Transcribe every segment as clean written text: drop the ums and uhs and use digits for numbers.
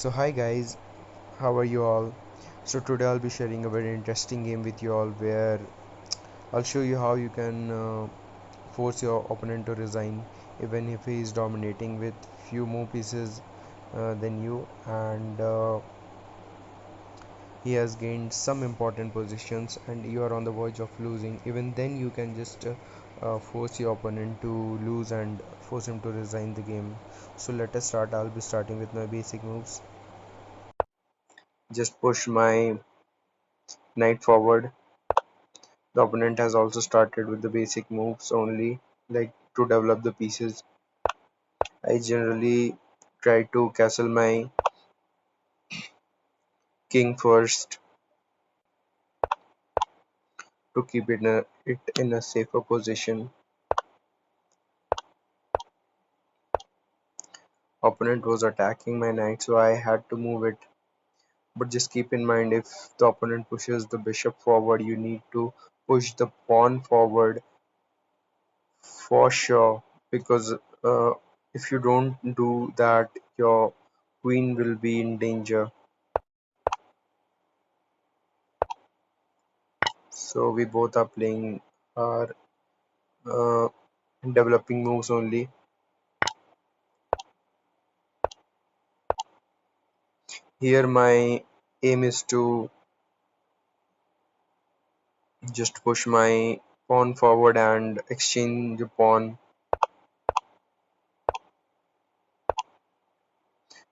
So hi guys, how are you all? So today I'll be sharing a very interesting game with you all where I'll show you how you can force your opponent to resign even if he is dominating with few more pieces than you, and he has gained some important positions and you are on the verge of losing. Even then you can just force your opponent to lose and force him to resign the game. So let us start. I'll be starting with my basic moves. Just push my knight forward. The opponent has also started with the basic moves only, like to develop the pieces. I generally try to castle my king first to keep it in a safer position. Opponent was attacking my knight, so I had to move it. But just keep in mind, if the opponent pushes the bishop forward, you need to push the pawn forward for sure, because if you don't do that, your queen will be in danger. So we both are playing our uh, developing moves only. Here my aim is to just push my pawn forward and exchange the pawn.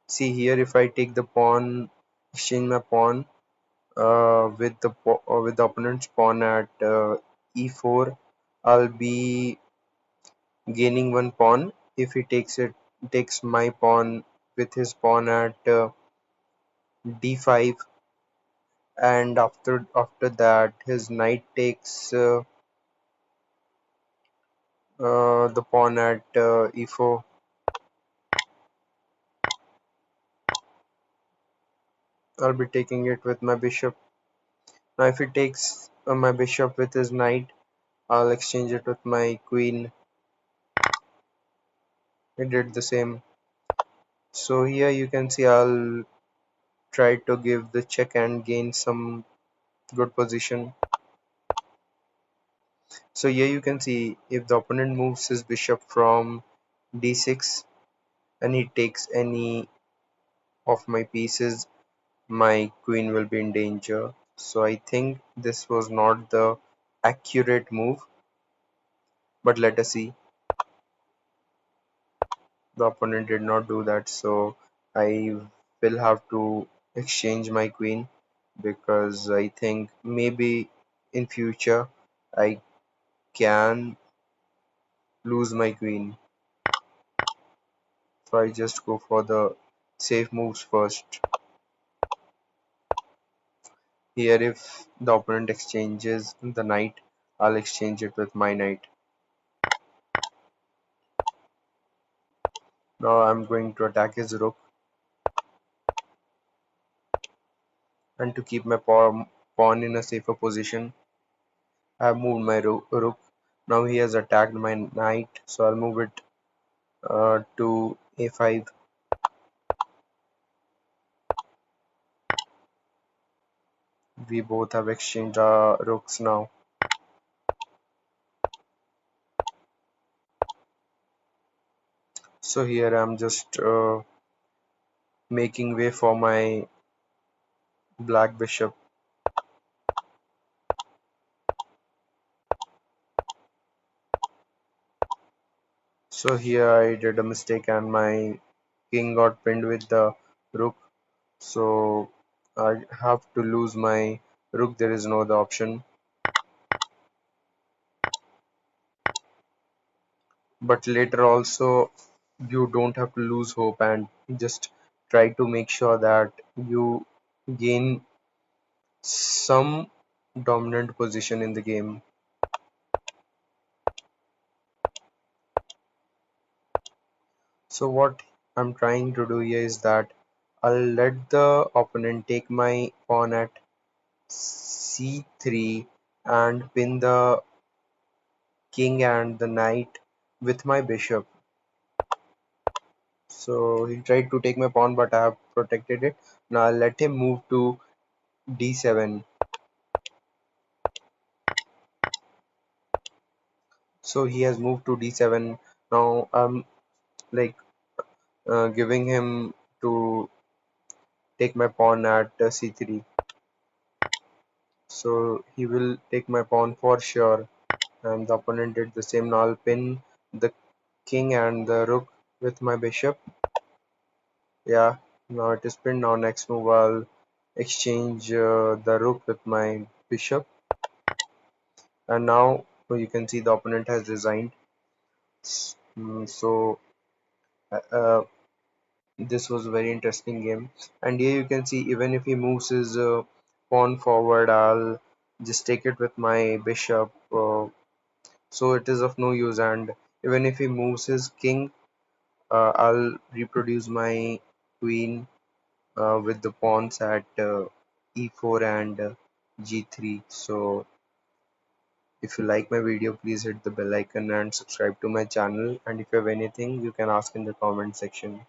See here, if I take the pawn, exchange my pawn with the opponent's pawn at e4, I'll be gaining one pawn. If he takes my pawn with his pawn at d5, and after that his knight takes the pawn at e4. I'll be taking it with my bishop. Now if he takes my bishop with his knight, I'll exchange it with my queen. He did the same. So here you can see I'll try to give the check and gain some good position. So here you can see, if the opponent moves his bishop from d6 and he takes any of my pieces, my queen will be in danger. So I think this was not the accurate move, but let us see. The opponent did not do that, so I will have to exchange my queen, because I think maybe in future I can lose my queen. So I just go for the safe moves first. Here if the opponent exchanges the knight, I'll exchange it with my knight. Now I'm going to attack his rook, and to keep my pawn in a safer position, I have moved my rook. Now he has attacked my knight, so I'll move it to a5. We both have exchanged our rooks now. So here I'm just making way for my black bishop. So here I did a mistake and my king got pinned with the rook. So I have to lose my rook. There is no other option. But later also, you don't have to lose hope and just try to make sure that you gain some dominant position in the game. So what I'm trying to do here is that I'll let the opponent take my pawn at c3 and pin the king and the knight with my bishop. So he tried to take my pawn, but I have protected it. Now I'll let him move to d7. So he has moved to d7. Now I'm like giving him to take my pawn at c3. So he will take my pawn for sure, and the opponent did the same. Now I'll pin the king and the rook with my bishop. Yeah, now it is pinned. Now next move I'll exchange the rook with my bishop, and now you can see the opponent has resigned. So uh, this was a very interesting game, and here you can see even if he moves his pawn forward, I'll just take it with my bishop. So it is of no use, and even if he moves his king, I'll reproduce my queen with the pawns at e4 and g3. So if you like my video, please hit the bell icon and subscribe to my channel, and if you have anything you can ask in the comment section.